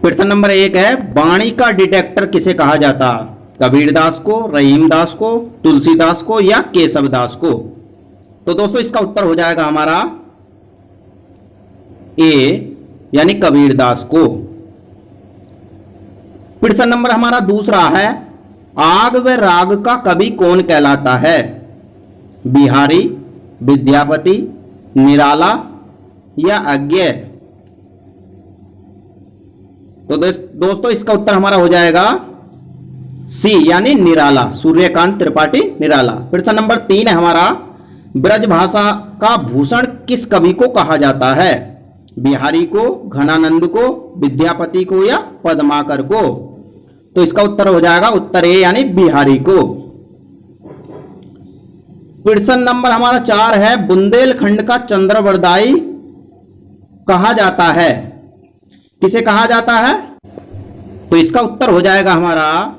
प्रश्न नंबर 1 है, वाणी का डिटेक्टर किसे कहा जाता? कबीरदास को, रहीमदास को, तुलसीदास को या केशवदास को? तो दोस्तों इसका उत्तर हो जाएगा हमारा ए यानी कबीरदास को। प्रश्न नंबर हमारा दूसरा है, आग व राग का कवि कौन कहलाता है? बिहारी, विद्यापति, निराला या अज्ञेय? तो दोस्तों इसका उत्तर हमारा हो जाएगा सी यानी निराला, सूर्यकांत त्रिपाठी निराला। प्रश्न नंबर 3 है हमारा, ब्रजभाषा का भूषण किस कवि को कहा जाता है? बिहारी को, घनानंद को, विद्यापति को या पद्माकर को? तो इसका उत्तर हो जाएगा उत्तर ए यानी बिहारी को। प्रश्न नंबर हमारा 4 है, बुंदेलखंड का चंद्रवरदाई कहा जाता है? किसे कहा जाता है? तो इसका उत्तर हो जाएगा हमारा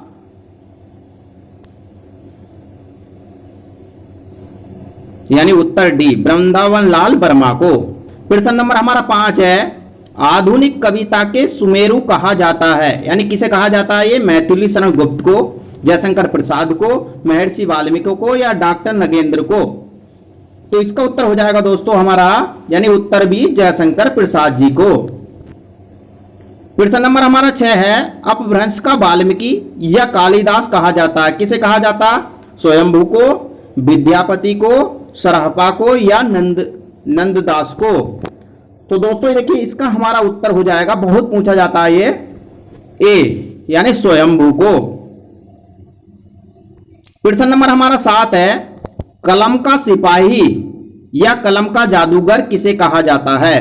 यानी उत्तर डी, वृंदावन लाल वर्मा को। प्रश्न नंबर हमारा 5 है, आधुनिक कविता के सुमेरु कहा जाता है? यानी किसे कहा जाता है? ये मैथिली शरण गुप्त को, जयशंकर प्रसाद को, महर्षि वाल्मीकि को या डॉक्टर नगेंद्र को? तो इसका उत्तर हो जाएगा दोस्तों हमारा यानी उत्तर बी, जयशंकर प्रसाद जी को। प्रश्न नंबर हमारा 6 है, अपभ्रंश का वाल्मीकि या कालिदास कहा जाता है? किसे कहा जाता? स्वयंभू को, विद्यापति को, सरहपा को या नंददास को? तो दोस्तों देखिए इसका हमारा उत्तर हो जाएगा, बहुत पूछा जाता है ये, ए यानी स्वयंभू को। प्रश्न नंबर हमारा 7 है, कलम का सिपाही या कलम का जादूगर किसे कहा जाता है?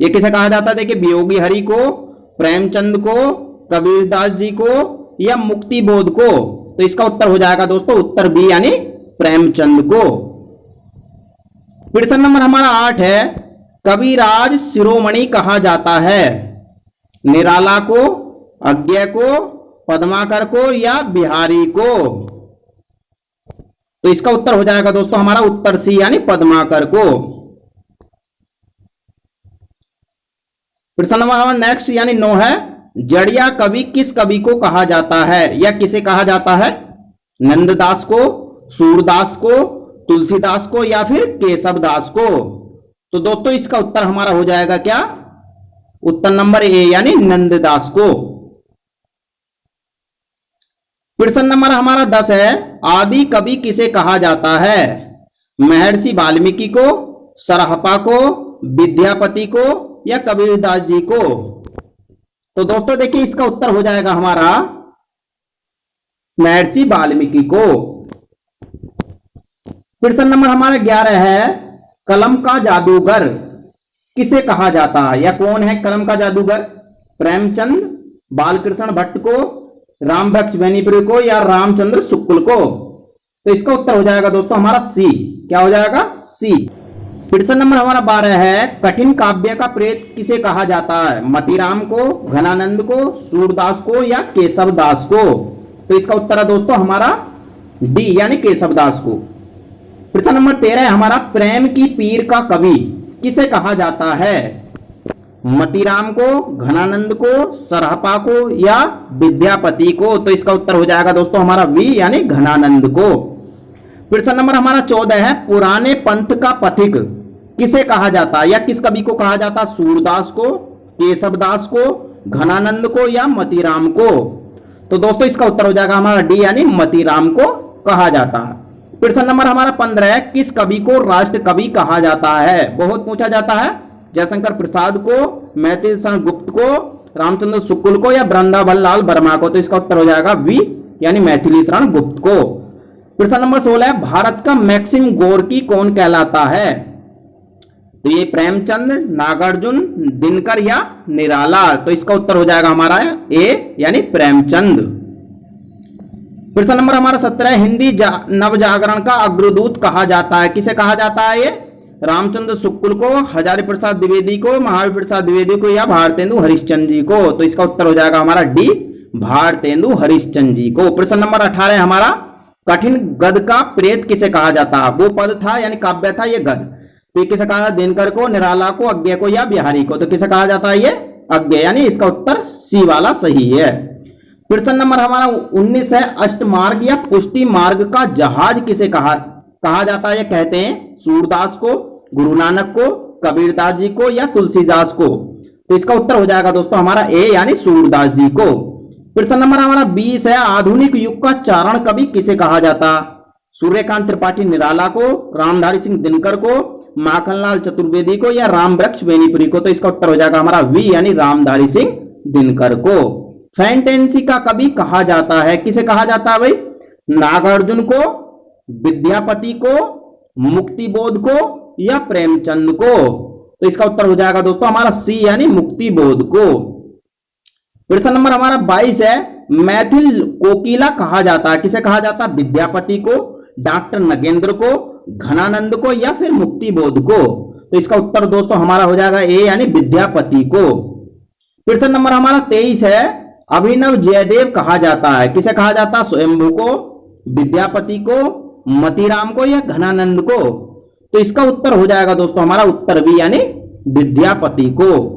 ये किसे कहा जाता है? देखिए वियोगी हरि को, प्रेमचंद को, कबीरदास जी को या मुक्ति बोध को? तो इसका उत्तर हो जाएगा दोस्तों उत्तर बी यानी प्रेमचंद को। प्रश्न नंबर हमारा 8 है, कविराज शिरोमणि कहा जाता है? निराला को, अज्ञेय को, पद्माकर को या बिहारी को? तो इसका उत्तर हो जाएगा दोस्तों हमारा उत्तर सी यानी पद्माकर को। प्रश्न नंबर हमारा नेक्स्ट यानी 9 है, जड़िया कवि किस कवि को कहा जाता है या किसे कहा जाता है? नंददास को, सूरदास को, तुलसीदास को या फिर केशवदास को? तो दोस्तों इसका उत्तर हमारा हो जाएगा क्या? उत्तर नंबर ए यानी नंददास को। प्रश्न नंबर हमारा 10 है, आदि कवि किसे कहा जाता है? महर्षि वाल्मीकि को, सरहपा को, विद्यापति को या कबीरदास जी को? तो दोस्तों देखिए इसका उत्तर हो जाएगा हमारा महर्षि वाल्मीकि को। प्रश्न नंबर हमारा 11 है, कलम का जादूगर किसे कहा जाता है या कौन है कलम का जादूगर? प्रेमचंद, बालकृष्ण भट्ट को, रामभक्त बेनीपुरी को या रामचंद्र शुक्ल को? तो इसका उत्तर हो जाएगा दोस्तों हमारा सी। क्या हो जाएगा? सी। प्रश्न नंबर हमारा 12 है, कठिन काव्य का प्रेत किसे कहा जाता है? मतीराम को, घनानंद को, सूरदास को या केशवदास को? तो इसका उत्तर है दोस्तों हमारा डी यानी केशवदास को। प्रश्न नंबर 13 है हमारा, प्रेम की पीर का कवि किसे कहा जाता है? मतीराम को, घनानंद को, सरहपा को या विद्यापति को? तो इसका उत्तर हो जाएगा दोस्तों हमारा वी यानी घनानंद को। प्रश्न नंबर हमारा 14 है, पुराने पंथ का पथिक किसे कहा जाता है या किस कवि को कहा जाता है? सूरदास को, केशवदास को, घनानंद को या मतीराम को? तो दोस्तों इसका उत्तर हो जाएगा हमारा डी यानी मतीराम को कहा जाता है। प्रश्न नंबर हमारा 15 है, किस कवि को राष्ट्र कवि कहा जाता है? बहुत पूछा जाता है, जयशंकर प्रसाद को, मैथिली शरण गुप्त को, रामचंद्र शुक्ल को या वृंदावन लाल वर्मा को? तो इसका उत्तर हो जाएगा वी यानी मैथिली शरण गुप्त को। प्रश्न नंबर 16 है, भारत का मैक्सिम गोर्की कौन कहलाता है? तो ये प्रेमचंद, नागार्जुन, दिनकर या निराला? तो इसका उत्तर हो जाएगा हमारा ए यानी प्रेमचंद। प्रश्न नंबर हमारा 17 है, हिंदी नवजागरण का अग्रदूत कहा जाता है? किसे कहा जाता है? ये रामचंद्र शुक्ल को, हजारी प्रसाद द्विवेदी को, महावीर प्रसाद द्विवेदी को या भारतेंदु हरिश्चंद्र जी को? तो इसका उत्तर हो जाएगा हमारा डी, भारतेंदु हरिश्चंद्र जी को। प्रश्न नंबर 18 है हमारा, कठिन गद का प्रेत किसे कहा जाता? वो पद था यानी काव्य था, ये गद। तो ये किसे कहा जाता? दिनकर को, निराला को, अज्ञेय को या बिहारी को? तो किसे कहा जाता है? ये अज्ञेय, यानी इसका उत्तर सी वाला सही है। प्रश्न नंबर हमारा 19 है, अष्टमार्ग या पुष्टि मार्ग का जहाज किसे कहा जाता है? ये कहते हैं सूरदास को, गुरु नानक को, कबीरदास जी को या तुलसीदास को? तो इसका उत्तर हो जाएगा दोस्तों हमारा ए, यानी सूरदास जी को। प्रश्न नंबर हमारा 20 है, आधुनिक युग का चारण कवि किसे कहा जाता? सूर्यकांत त्रिपाठी निराला को, रामधारी सिंह दिनकर को, माखनलाल चतुर्वेदी को या रामवृक्ष बेनीपुरी को? तो इसका उत्तर हो जाएगा हमारा वी, यानी रामधारी सिंह दिनकर को। फैंटेंसी का कवि कहा जाता है, किसे कहा जाता है भाई? नागार्जुन को, विद्यापति को, मुक्तिबोध को या प्रेमचंद को? तो इसका उत्तर हो जाएगा दोस्तों हमारा सी, यानी मुक्तिबोध को। प्रश्न नंबर हमारा 22 है, मैथिल कोकिला कहा जाता है, किसे कहा जाता है? विद्यापति को, डॉक्टर नगेंद्र को, घनानंद को या फिर मुक्तिबोध को? तो इसका उत्तर दोस्तों हमारा हो जाएगा ए, यानी विद्यापति को। प्रश्न नंबर हमारा 23 है, अभिनव जयदेव कहा जाता है, किसे कहा जाता है? स्वयंभू को, विद्यापति को, मतीराम को या घनानंद को? तो इसका उत्तर हो जाएगा दोस्तों हमारा उत्तर बी, यानी विद्यापति को।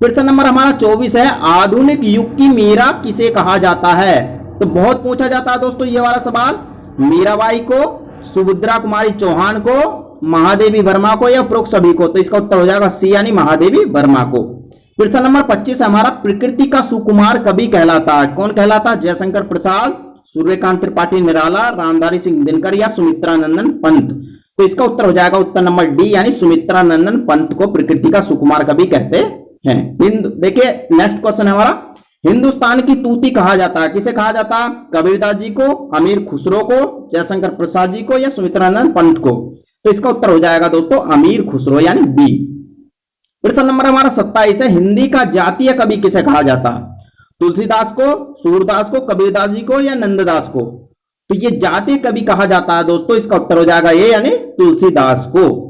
प्रश्न नंबर हमारा 24 है, आधुनिक युग की मीरा किसे कहा जाता है? तो बहुत पूछा जाता है दोस्तों ये वाला सवाल। मीराबाई को, सुभद्रा कुमारी चौहान को, महादेवी वर्मा को या उपरोक्त सभी को? तो इसका उत्तर हो जाएगा सी, यानी महादेवी वर्मा को। प्रश्न नंबर 25 हमारा, प्रकृति का सुकुमार कवि कहलाता है, कौन कहलाता है? जयशंकर प्रसाद, सूर्यकांत त्रिपाठी निराला, रामधारी सिंह दिनकर या सुमित्रा नंदन पंत? तो इसका उत्तर हो जाएगा उत्तर नंबर डी, यानी सुमित्रा नंदन पंत को प्रकृति का सुकुमार कवि कहते हैं। देखिए नेक्स्ट क्वेश्चन है हमारा, हिंदुस्तान की तूती कहा जाता है, किसे कहा जाता है? कबीरदास जी को, अमीर खुसरो को, जयशंकर प्रसाद जी को या सुमित्रा नंदन पंत को? तो इसका उत्तर हो जाएगा दोस्तों अमीर खुसरो, यानी बी। प्रश्न नंबर हमारा 27 है, हिंदी का जातीय कवि किसे कहा जाता? तुलसीदास को, सूरदास को, कबीरदास जी को या नंददास को? तो ये जातीय कवि कहा जाता है दोस्तों, इसका उत्तर हो जाएगा ये, यानी तुलसीदास को।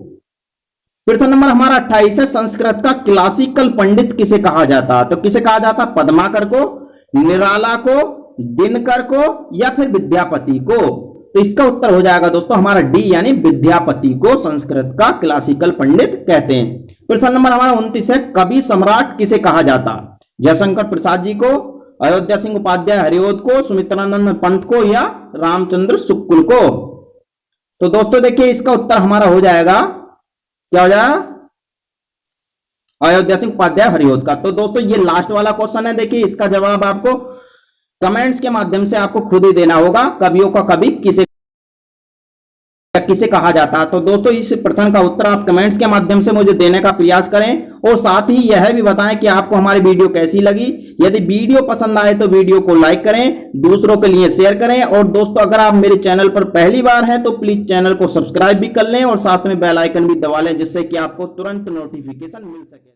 प्रश्न नंबर हमारा 28 है, संस्कृत का क्लासिकल पंडित किसे कहा जाता? तो किसे कहा जाता? पद्माकर को, निराला को, दिनकर को या फिर विद्यापति को? तो इसका उत्तर हो जाएगा दोस्तों हमारा डी, यानी विद्यापति को संस्कृत का क्लासिकल पंडित कहते हैं। प्रश्न नंबर हमारा 29 है, कवि सम्राट किसे कहा जाता? जयशंकर प्रसाद जी को, अयोध्या सिंह उपाध्याय हरिओद को, सुमित्रानंद पंत को या रामचंद्र शुक्ल को? तो दोस्तों देखिए इसका उत्तर हमारा हो जाएगा, क्या हो जाएगा? अयोध्या सिंह उपाध्याय हरिओद का। तो दोस्तों ये लास्ट वाला क्वेश्चन है, देखिए इसका जवाब आपको कमेंट्स के माध्यम से आपको खुद ही देना होगा, कवियों का कवि किसे कहा जाता है। तो दोस्तों इस प्रश्न का उत्तर आप कमेंट्स के माध्यम से मुझे देने का प्रयास करें और साथ ही यह भी बताएं कि आपको हमारी वीडियो कैसी लगी। यदि वीडियो पसंद आए तो वीडियो को लाइक करें, दूसरों के लिए शेयर करें और दोस्तों अगर आप मेरे चैनल पर पहली बार हैं तो प्लीज चैनल को सब्सक्राइब भी कर लें और साथ में बेल आइकन भी दबा लें, जिससे कि आपको तुरंत नोटिफिकेशन मिल सके।